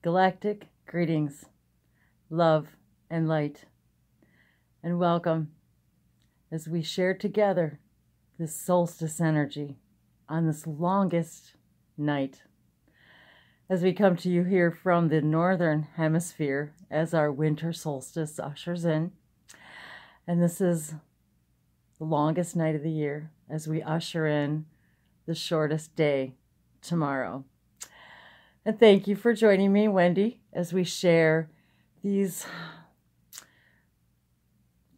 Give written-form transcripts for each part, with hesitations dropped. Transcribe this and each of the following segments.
Galactic greetings, love and light, and welcome as we share together this solstice energy on this longest night. As we come to you here from the northern hemisphere as our winter solstice ushers in. And this is the longest night of the year as we usher in the shortest day tomorrow. And thank you for joining me, Wendy, as we share these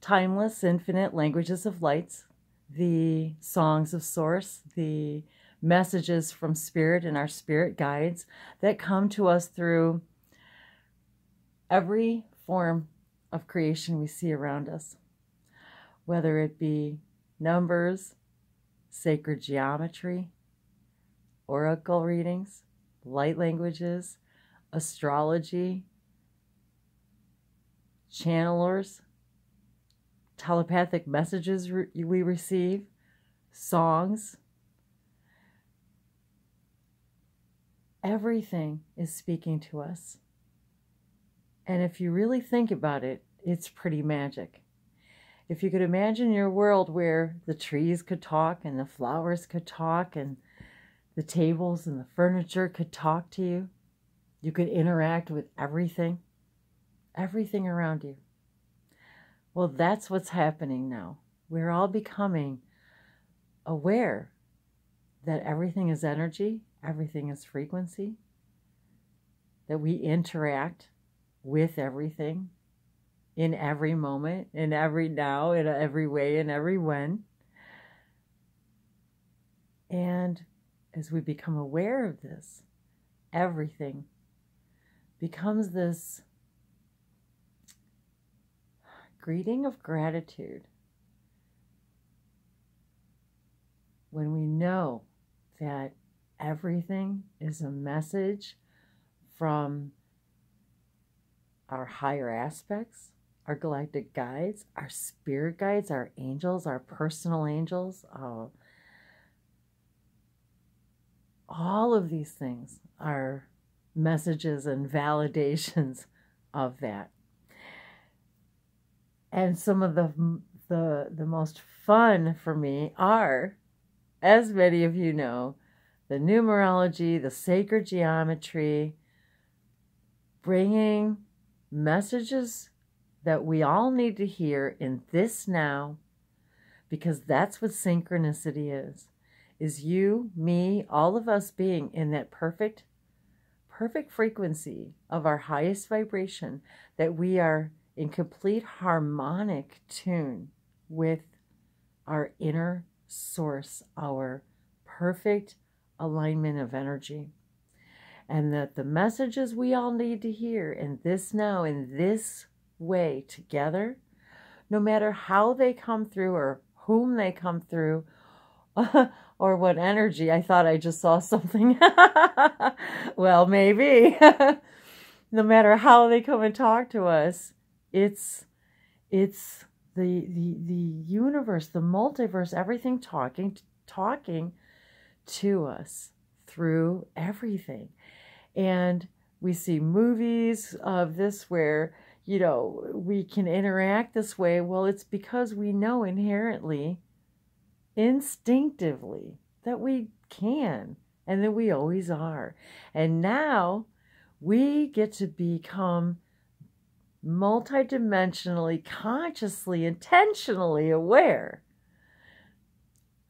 timeless, infinite languages of lights, the songs of Source, the messages from Spirit and our spirit guides that come to us through every form of creation we see around us, whether it be numbers, sacred geometry, oracle readings, light languages, astrology, channelers, telepathic messages we receive, songs. Everything is speaking to us. And if you really think about it, it's pretty magic. If you could imagine your world where the trees could talk and the flowers could talk and the tables and the furniture could talk to you. You could interact with everything around you. Well, that's what's happening now. We're all becoming aware that everything is energy, everything is frequency, that we interact with everything in every moment, in every now, in every way, in every when. And as we become aware of this, everything becomes this greeting of gratitude. When we know that everything is a message from our higher aspects, our galactic guides, our spirit guides, our angels, our personal angels, all of these things are messages and validations of that. And some of the most fun for me are, as many of you know, the numerology, the sacred geometry, bringing messages that we all need to hear in this now, because that's what synchronicity is you, me, all of us being in that perfect frequency of our highest vibration, that we are in complete harmonic tune with our inner source, our perfect alignment of energy. And that the messages we all need to hear in this now, in this way together, no matter how they come through or whom they come through, or what energy. I thought I just saw something. Well, maybe. No matter how they come and talk to us, it's the universe, the multiverse, everything talking to us through everything. And we see movies of this where, you know, we can interact this way. Well, it's because we know inherently, instinctively, that we can and that we always are. And now we get to become multidimensionally, consciously, intentionally aware.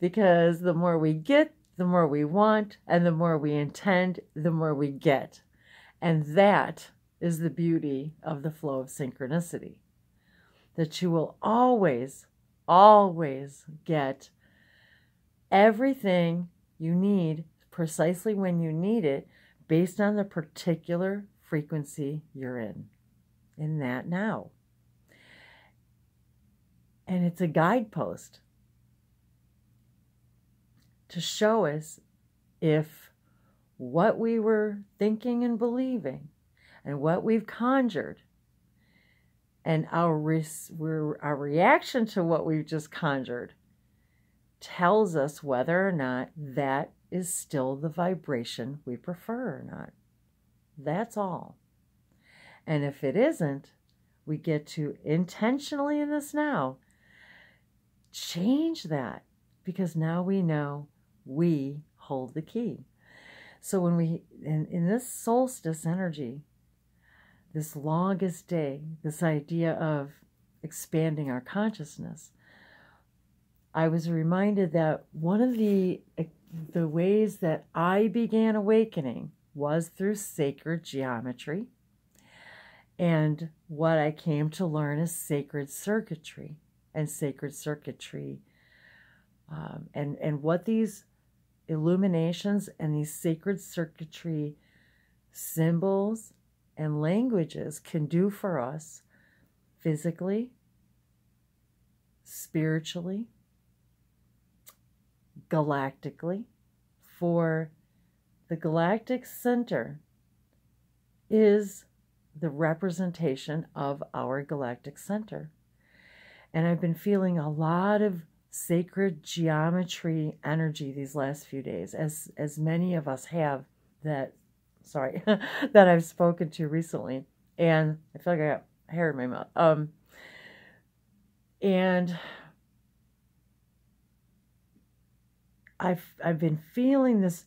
Because the more we get, the more we want, and the more we intend, the more we get. And that is the beauty of the flow of synchronicity. That you will always, always get everything you need precisely when you need it, based on the particular frequency you're in that now. And it's a guidepost to show us if what we were thinking and believing and what we've conjured and our reaction to what we've just conjured tells us whether or not that is still the vibration we prefer or not. That's all. And if it isn't, we get to intentionally in this now change that, because now we know we hold the key. So when we, in this solstice energy, this longest day, this idea of expanding our consciousness, I was reminded that one of the ways that I began awakening was through sacred geometry. And what I came to learn is sacred circuitry. And sacred circuitry, and what these illuminations and these sacred circuitry symbols and languages can do for us physically, spiritually, galactically. For the galactic center is the representation of our galactic center. And I've been feeling a lot of sacred geometry energy these last few days, as many of us have that I've spoken to recently. And I feel like I got hair in my mouth. And I've been feeling this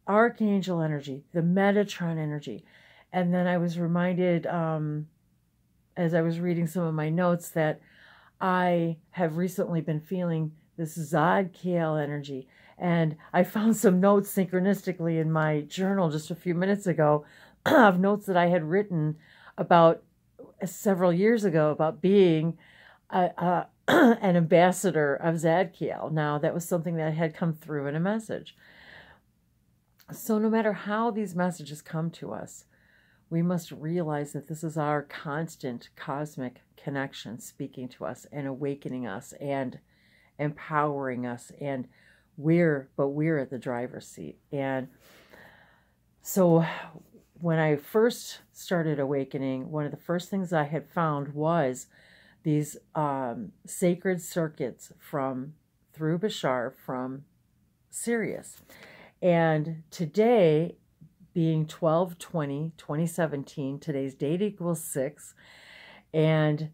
archangel energy, the Metatron energy. And then I was reminded, as I was reading some of my notes, that I have recently been feeling this Zadkiel energy. And I found some notes synchronistically in my journal just a few minutes ago of notes that I had written about several years ago about being an ambassador of Zadkiel. Now, that was something that had come through in a message. So no matter how these messages come to us, we must realize that this is our constant cosmic connection speaking to us and awakening us and empowering us. And we're at the driver's seat. And so when I first started awakening, one of the first things I had found was these sacred circuits through Bashar from Sirius. And today, being 12/20/2017, today's date equals 6. And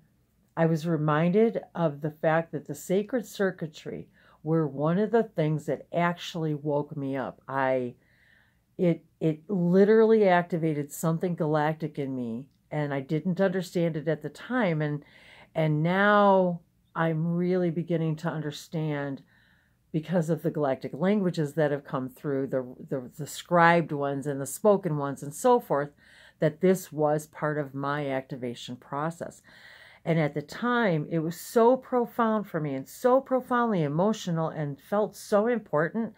I was reminded of the fact that the sacred circuitry were one of the things that actually woke me up. It literally activated something galactic in me, and I didn't understand it at the time. And now I'm really beginning to understand, because of the galactic languages that have come through, the scribed ones and the spoken ones and so forth, that this was part of my activation process. And at the time, it was so profound for me and so profoundly emotional and felt so important,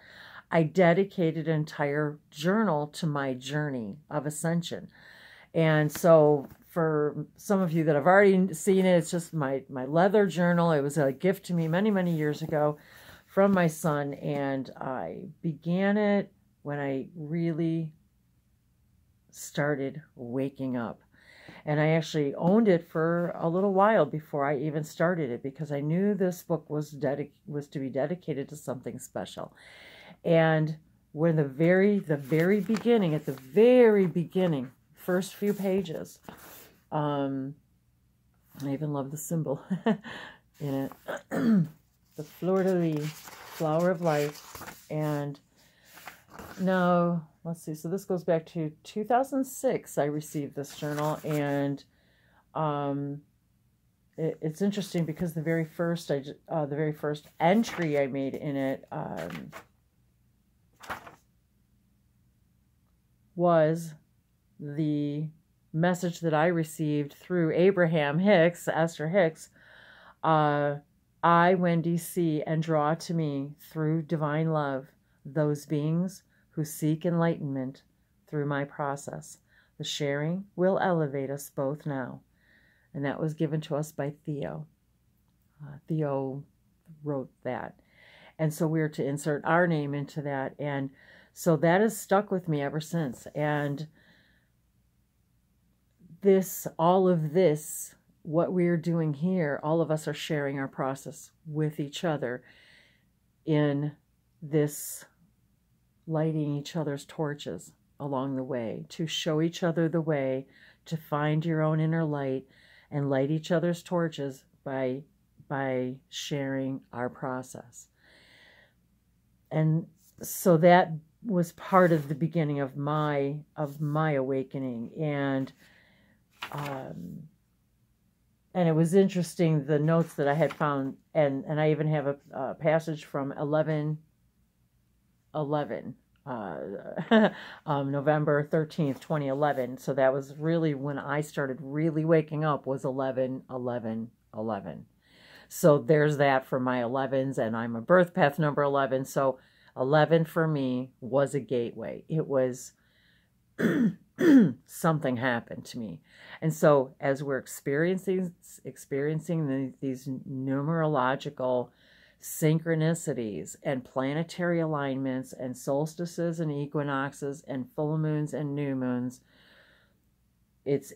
I dedicated an entire journal to my journey of ascension. And so for some of you that have already seen it, it's just my leather journal. It was a gift to me many, many years ago from my son, and I began it when I really started waking up. And I actually owned it for a little while before I even started it, because I knew this book was to be dedicated to something special. And when the very beginning, at the very beginning, first few pages, I even love the symbol in it. The fleur-de-lis, flower of life. And now, let's see, so this goes back to 2006. I received this journal, and it's interesting because the very first entry I made in it was the message that I received through Abraham Hicks, Esther Hicks. I, Wendy, see and draw to me through divine love those beings who seek enlightenment through my process. The sharing will elevate us both now. And that was given to us by Theo. Theo wrote that. And so we're to insert our name into that. And so that has stuck with me ever since. And all of this, what we're doing here, all of us are sharing our process with each other in this lighting each other's torches along the way, to show each other the way, to find your own inner light and light each other's torches by sharing our process. And so that was part of the beginning of my awakening. And it was interesting, the notes that I had found, and I even have a passage from 11/11, November 13th, 2011. So that was really when I started really waking up, was 11/11/11. So there's that for my 11s, and I'm a birth path number 11. So 11 for me was a gateway. It was something happened to me. And so as we're experiencing these numerological synchronicities and planetary alignments and solstices and equinoxes and full moons and new moons, it's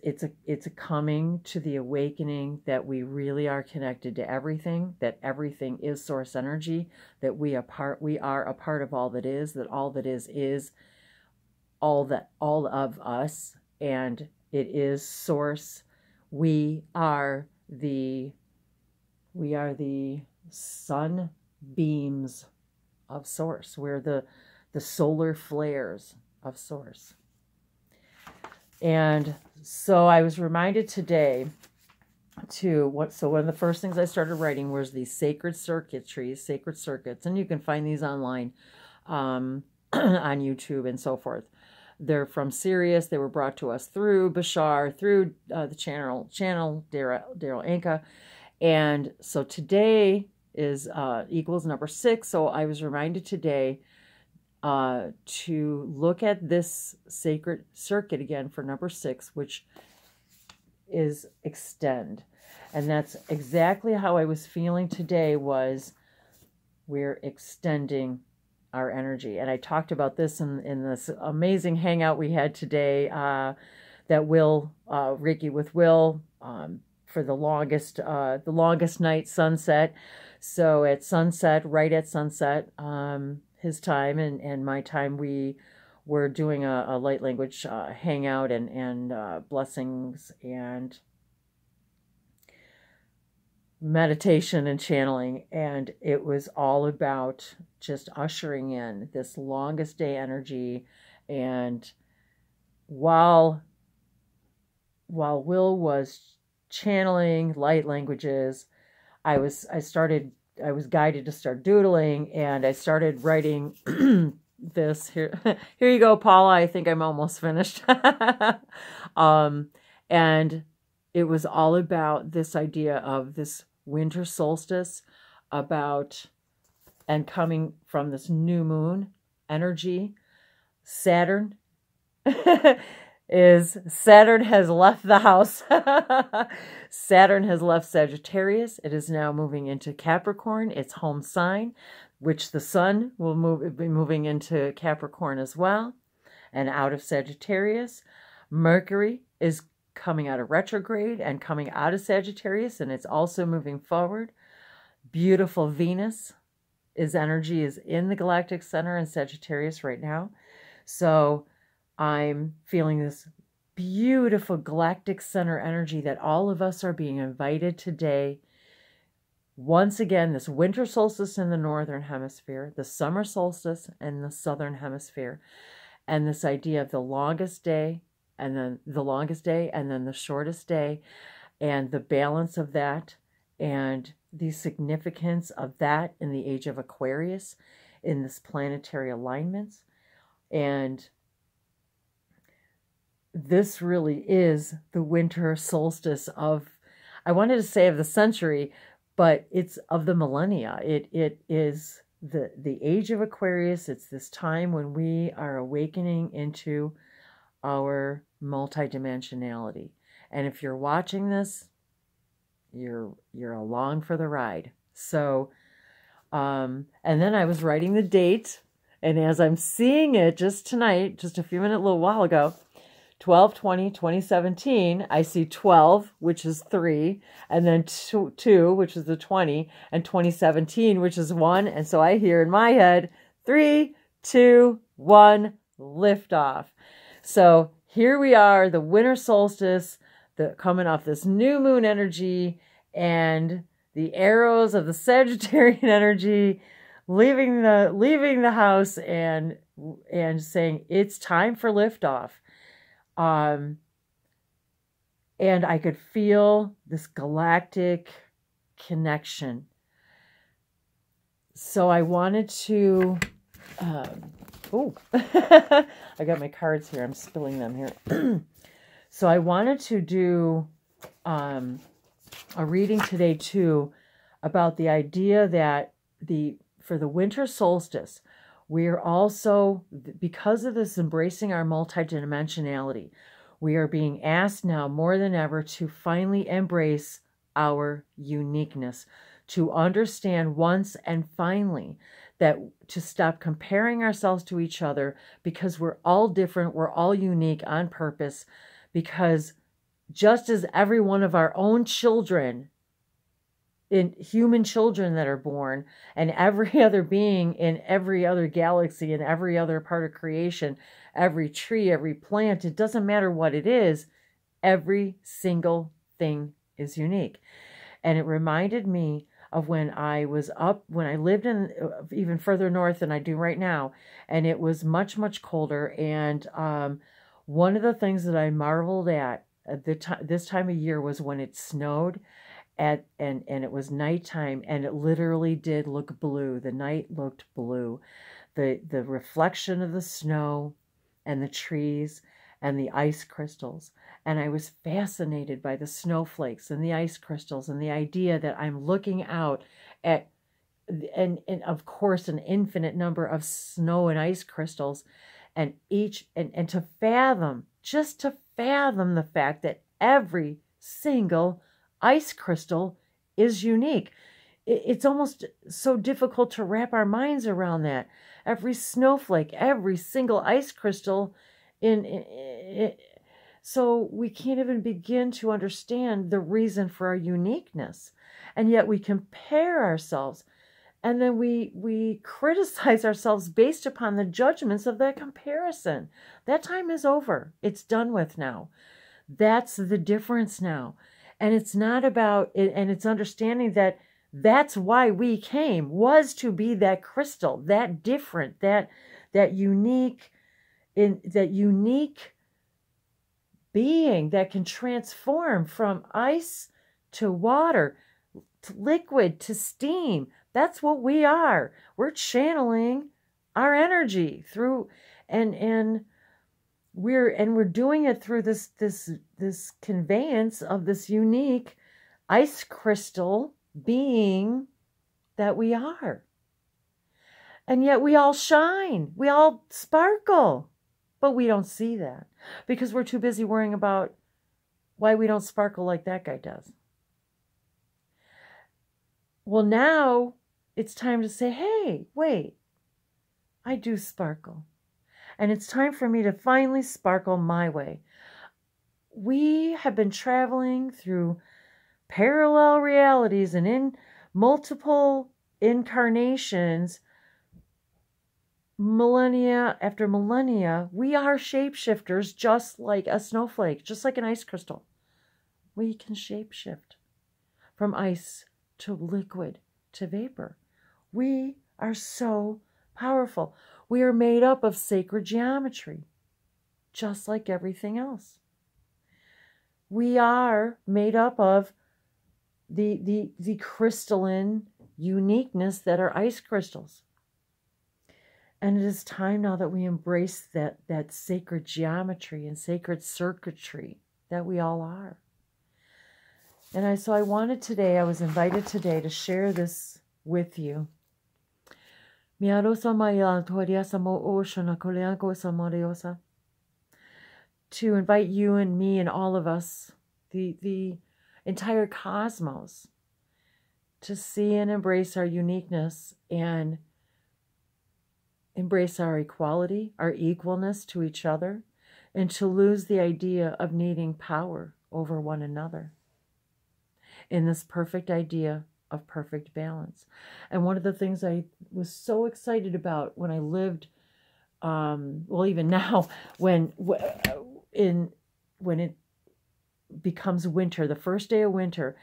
a coming to the awakening that we really are connected to everything, that everything is source energy, that we are a part of all that is, that all that is all of us, and it is source. We are the sun beams of source. We're the solar flares of source. And so I was reminded today so one of the first things I started writing was these sacred circuits, and you can find these online on YouTube and so forth. They're from Sirius. They were brought to us through Bashar, through the channel Daryl Anka. And so today is equals number 6. So I was reminded today to look at this sacred circuit again for number 6, which is extend. And that's exactly how I was feeling today, was we're extending our energy. And I talked about this in this amazing hangout we had today, that Reiki with Will, for the longest night, sunset. So at sunset, right at sunset, his time and my time, we were doing a light language hangout and blessings and meditation and channeling, and it was all about just ushering in this longest day energy. And while Will was channeling light languages, I was guided to start doodling, and I started writing this here. Here you go, Paula. I think I'm almost finished. And it was all about this idea of this winter solstice, and coming from this new moon energy. Saturn has left the house. Saturn has left Sagittarius. It is now moving into Capricorn, its home sign, which the sun will be moving into Capricorn as well, and out of Sagittarius. Mercury is coming out of retrograde and coming out of Sagittarius, and it's also moving forward. Beautiful Venus energy is in the galactic center in Sagittarius right now. So I'm feeling this beautiful galactic center energy that all of us are being invited today. Once again, this winter solstice in the northern hemisphere, the summer solstice in the southern hemisphere, and this idea of the longest day, and then the shortest day, and the balance of that, and the significance of that in the age of Aquarius, in this planetary alignments. And this really is the winter solstice of, I wanted to say of the century, but it's of the millennia. It is the age of Aquarius. It's this time when we are awakening into our multidimensionality. And if you're watching this, you're along for the ride. So, and then I was writing the date, and as I'm seeing it just tonight, just a little while ago, 12/20/2017, I see 12, which is 3, and then 2, which is the 20, and 2017, which is 1. And so I hear in my head, 3, 2, 1, liftoff. So here we are, the winter solstice, coming off this new moon energy, and the arrows of the Sagittarian energy leaving the house and saying it's time for liftoff. And I could feel this galactic connection. So I wanted to, I got my cards here. I'm spilling them here. So I wanted to do a reading today too about the idea that for the winter solstice, we're also, because of this embracing our multidimensionality, we are being asked now more than ever to finally embrace our uniqueness, to understand once and finally that to stop comparing ourselves to each other, because we're all different, we're all unique on purpose, because just as every one of our own children, in human children that are born, and every other being in every other galaxy, in every other part of creation, every tree, every plant, it doesn't matter what it is, every single thing is unique. And it reminded me of when I lived in even further north than I do right now, and it was much, much colder. And one of the things that I marveled at this time of year was when it snowed, and it was nighttime, and it literally did look blue. The night looked blue. The reflection of the snow and the trees and the ice crystals. And I was fascinated by the snowflakes and the ice crystals, and the idea that I'm looking out at, and of course, an infinite number of snow and ice crystals, and to fathom, just to fathom the fact that every single ice crystal is unique. It's almost so difficult to wrap our minds around that. Every snowflake, every single ice crystal so we can't even begin to understand the reason for our uniqueness. And yet we compare ourselves, and then we criticize ourselves based upon the judgments of that comparison. That time is over. It's done with now. That's the difference now. And it's not about it, and it's understanding that that's why we came, was to be that crystal, that different, that unique being that can transform from ice to water, to liquid, to steam. That's what we are. We're channeling our energy through, and we're doing it through this conveyance of this unique ice crystal being that we are. And yet we all shine, we all sparkle, but we don't see that because we're too busy worrying about why we don't sparkle like that guy does. Well, now it's time to say, hey, wait, I do sparkle. And it's time for me to finally sparkle my way. We have been traveling through parallel realities and in multiple incarnations, millennia after millennia. We are shapeshifters, just like a snowflake, just like an ice crystal. We can shapeshift from ice to liquid to vapor. We are so powerful. We are made up of sacred geometry, just like everything else. We are made up of the crystalline uniqueness that are ice crystals. And it is time now that we embrace that sacred geometry and sacred circuitry that we all are. And I was invited today to share this with you. To invite you and me and all of us, the entire cosmos, to see and embrace our uniqueness and embrace our equality, our equalness to each other, and to lose the idea of needing power over one another in this perfect idea of perfect balance. And one of the things I was so excited about when I lived well, even now, when it becomes winter, the first day of winter,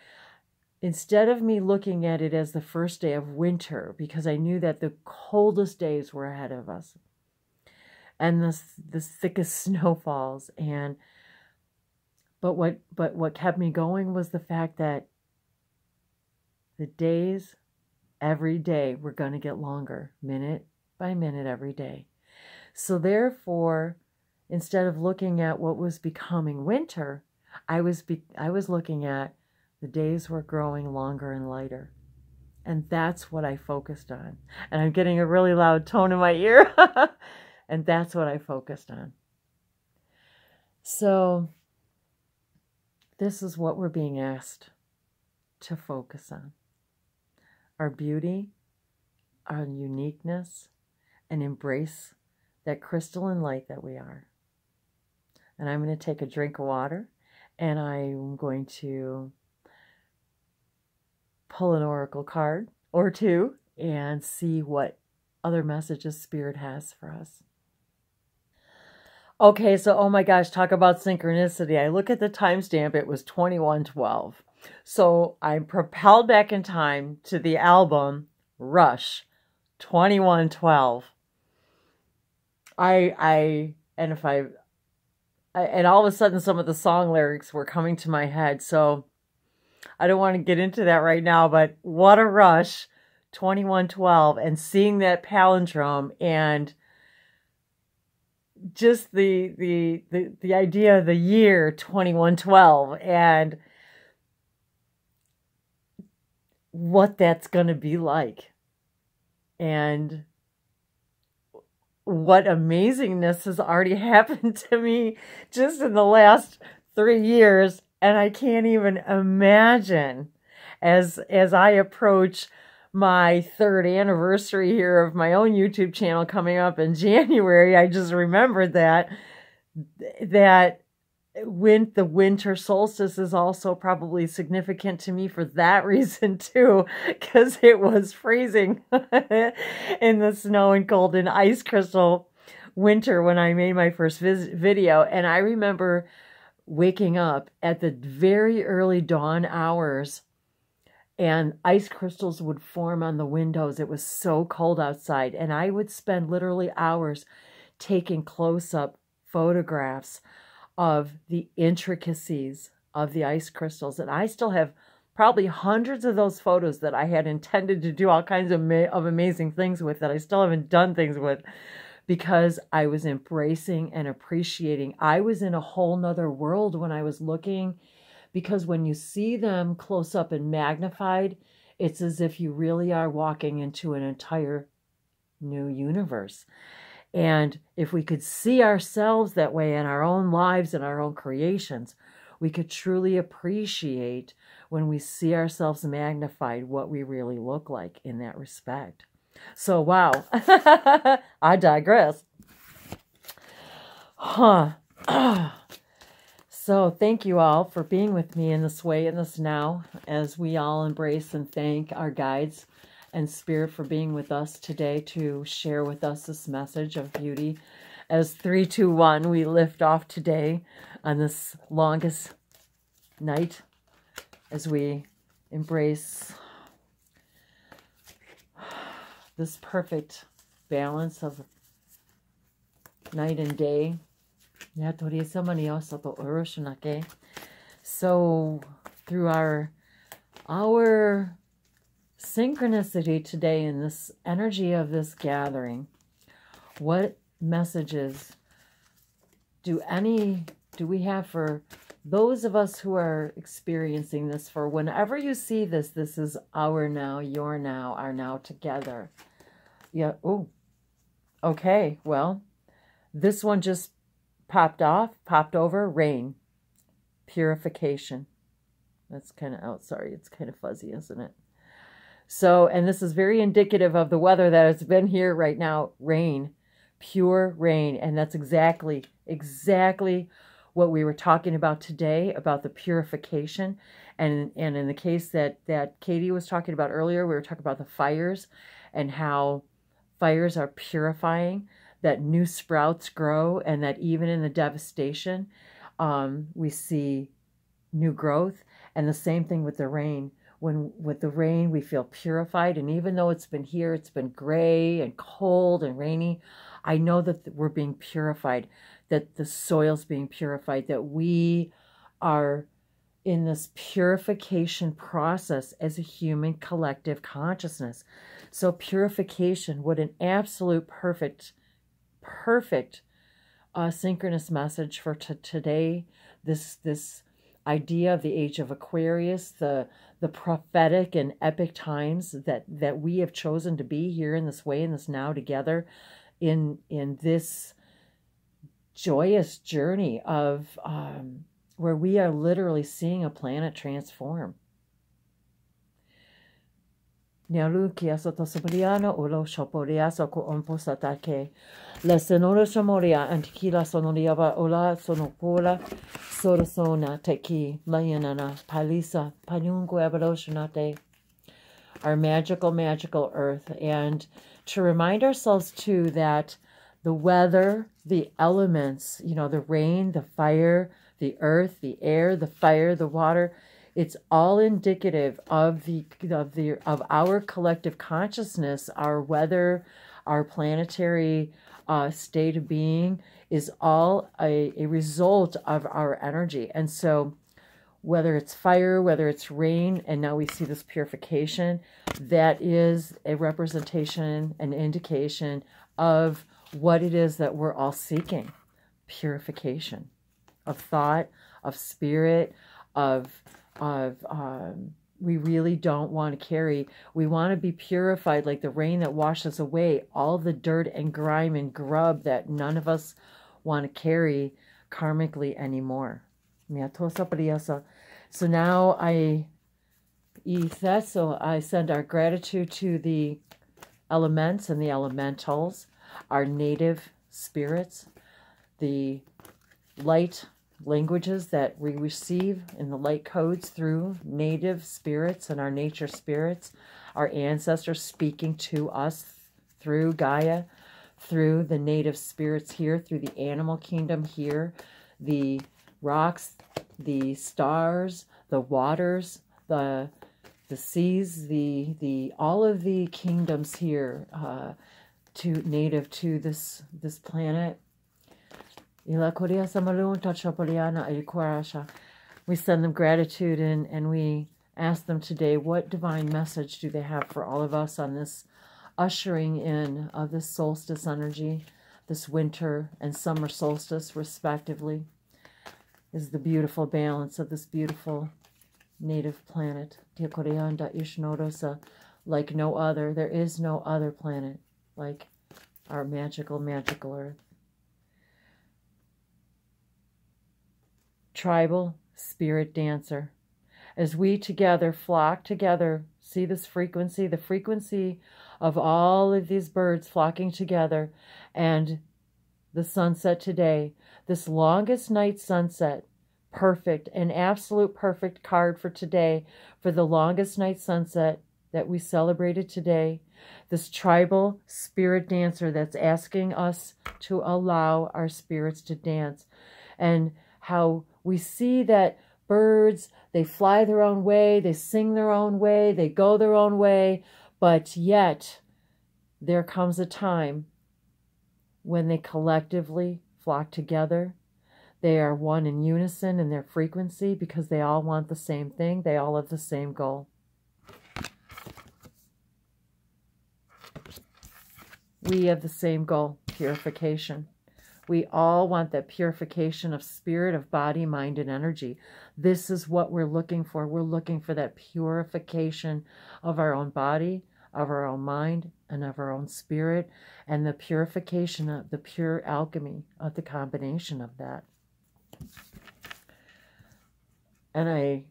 instead of me looking at it as the first day of winter, because I knew that the coldest days were ahead of us, and the thickest snowfalls, but what kept me going was the fact that the days every day were going to get longer, minute by minute, every day. So therefore, instead of looking at what was becoming winter, I was looking at the days were growing longer and lighter. And that's what I focused on. And I'm getting a really loud tone in my ear. And that's what I focused on. So this is what we're being asked to focus on. Our beauty, our uniqueness, and embrace that crystalline light that we are. And I'm going to take a drink of water, and I'm going to pull an oracle card or two and see what other messages Spirit has for us. Okay, so oh my gosh, talk about synchronicity. I look at the timestamp, it was 2112. So I'm propelled back in time to the album Rush, 2112. And all of a sudden some of the song lyrics were coming to my head. So I don't want to get into that right now, but what a rush, 2112, and seeing that palindrome and just the idea of the year 2112 and what that's going to be like, and what amazingness has already happened to me just in the last 3 years. And I can't even imagine as I approach my 3rd anniversary here of my own YouTube channel coming up in January. I just remembered that when the winter solstice is also probably significant to me for that reason too, because it was freezing in the snow and cold and ice crystal winter when I made my first video. And I remember waking up at the very early dawn hours, and ice crystals would form on the windows. It was so cold outside, and I would spend literally hours taking close-up photographs of the intricacies of the ice crystals. And I still have probably hundreds of those photos that I had intended to do all kinds of amazing things with that I still haven't done things with, because I was embracing and appreciating. I was in a whole nother world when I was looking, because when you see them close up and magnified, it's as if you really are walking into an entire new universe. And if we could see ourselves that way in our own lives and our own creations, we could truly appreciate when we see ourselves magnified what we really look like in that respect. So, wow, I digress. So thank you all for being with me in this way, in this now, as we all embrace and thank our guides and Spirit for being with us today to share with us this message of beauty. As 3, 2, 1, we lift off today on this longest night as we embrace this perfect balance of night and day. So through our synchronicity today in this energy of this gathering, what messages do we have for those of us who are experiencing this? For whenever you see this, this is our now, your now, our now together. Yeah. Oh, okay. Well, this one just popped over. Rain, purification. That's kind of out. Sorry, it's kind of fuzzy, isn't it? So, and this is very indicative of the weather that has been here right now. Rain, pure rain. And that's exactly what we were talking about today, about the purification. And in the case that Katie was talking about earlier, we were talking about the fires and how fires are purifying. that new sprouts grow, and that even in the devastation, we see new growth. And the same thing with the rain. When with the rain, we feel purified. And even though it's been here, it's been gray and cold and rainy, I know that we're being purified, that the soil's being purified, that we are in this purification process as a human collective consciousness. So purification, what an absolute perfect synchronous message for today. This idea of the age of Aquarius, the prophetic and epic times that we have chosen to be here in this way, in this now together, in this joyous journey of where we are literally seeing a planet transform. Nialu kiaso tosobriano ulo shoporiaso ko omposatake. Lesenoro somoria antikila sonoriaba ola sonopola sorosona teki layanana palisa panyungu abaloshonate. Our magical earth. And to remind ourselves too that the weather, the elements, the rain, the fire, the earth, the air, the fire, the water, it's all indicative of our collective consciousness. Our weather, our planetary state of being is all a result of our energy. And so whether it's fire, whether it's rain, and now we see this purification, that is a representation, an indication of what it is that we're all seeking. Purification of thought, of spirit, we really don't want to carry. We want to be purified like the rain that washes away all the dirt and grime and grub that none of us want to carry karmically anymore. So now I send our gratitude to the elements and the elementals, our native spirits, the light languages that we receive in the light codes through native spirits and our nature spirits, our ancestors speaking to us through Gaia, through the native spirits here, through the animal kingdom here, the rocks, the stars, the waters, the seas, the all of the kingdoms here, native to this planet. We send them gratitude and we ask them today, what divine message do they have for all of us on this ushering in of this solstice energy, this winter and summer solstice respectively, is the beautiful balance of this beautiful native planet. Like no other, there is no other planet like our magical earth. Tribal spirit dancer. As we together flock together, see this frequency, the frequency of all of these birds flocking together, and the sunset today, this longest night sunset, perfect, an absolute perfect card for today, for the longest night sunset that we celebrated today, this tribal spirit dancer that's asking us to allow our spirits to dance, and how we see that birds, they fly their own way, they sing their own way, they go their own way, but yet there comes a time when they collectively flock together. They are one in unison in their frequency because they all want the same thing. They all have the same goal. We have the same goal, purification. We all want that purification of spirit, of body, mind, and energy. This is what we're looking for. We're looking for that purification of our own body, of our own mind, and of our own spirit, and the purification of the pure alchemy of the combination of that. And I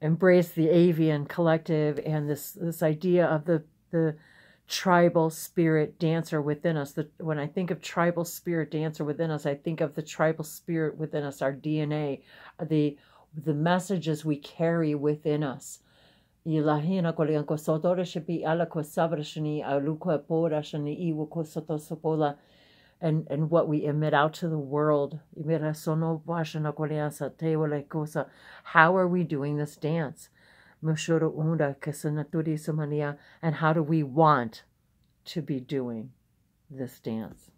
embrace the avian collective and this idea of the tribal spirit dancer within us. When I think of tribal spirit dancer within us, I think of the tribal spirit within us, our DNA, the messages we carry within us. and what we emit out to the world. How are we doing this dance? And how do we want to be doing this dance?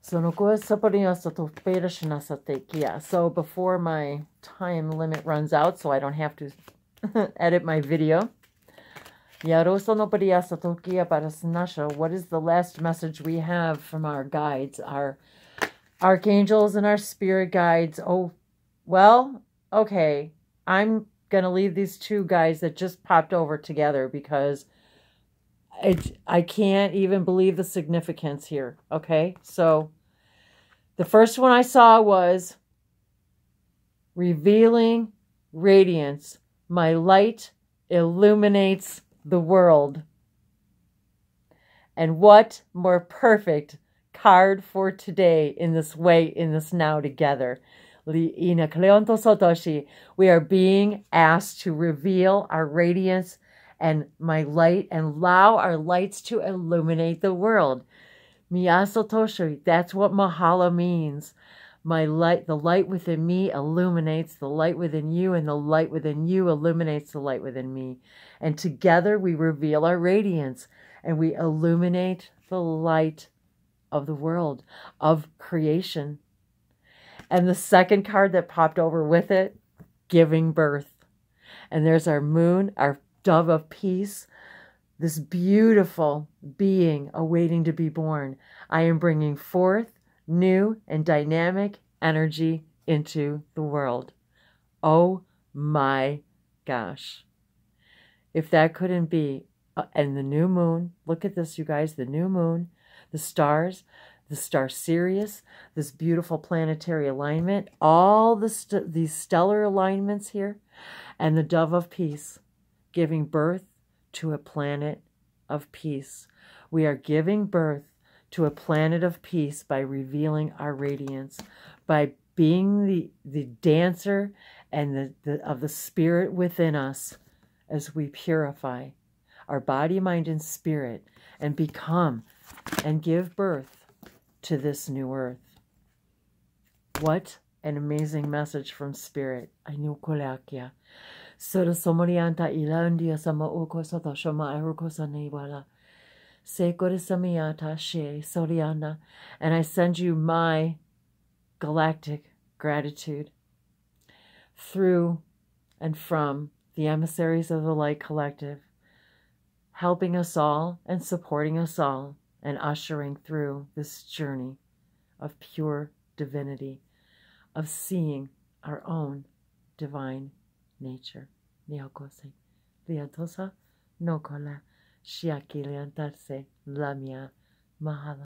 So before my time limit runs out, so I don't have to edit my video, what is the last message we have from our guides, our archangels and our spirit guides? Oh, well, okay. I'm going to leave these two guys that just popped over together because I can't even believe the significance here. Okay, so the first one I saw was revealing radiance. My light illuminates the world. And what more perfect card for today in this way, in this now together. We are being asked to reveal our radiance and my light and allow our lights to illuminate the world. Miyasotoshi, that's what Mahala means. My light, the light within me illuminates the light within you, and the light within you illuminates the light within me. And together we reveal our radiance and we illuminate the light of the world, of creation. And the second card that popped over with it, giving birth. And there's our moon, our dove of peace, this beautiful being awaiting to be born. I am bringing forth new and dynamic energy into the world. Oh my gosh. If that couldn't be, and the new moon, look at this, you guys, the new moon, the stars, the star Sirius, this beautiful planetary alignment, all these stellar alignments here, and the dove of peace, giving birth to a planet of peace. We are giving birth to a planet of peace by revealing our radiance, by being the dancer and of the spirit within us as we purify our body, mind, and spirit and become and give birth to this new earth. What an amazing message from Spirit. Ainukolakia. Sura somorianta ilandia sama uko soto shoma aruko sanewala. Sekorisamiata she soriana. And I send you my galactic gratitude through and from the Emissaries of the Light Collective, helping us all and supporting us all and ushering through this journey of pure divinity, of seeing our own divine nature. Niokose, liatosa, nokola, shiaki liantarse, lamia, mahala.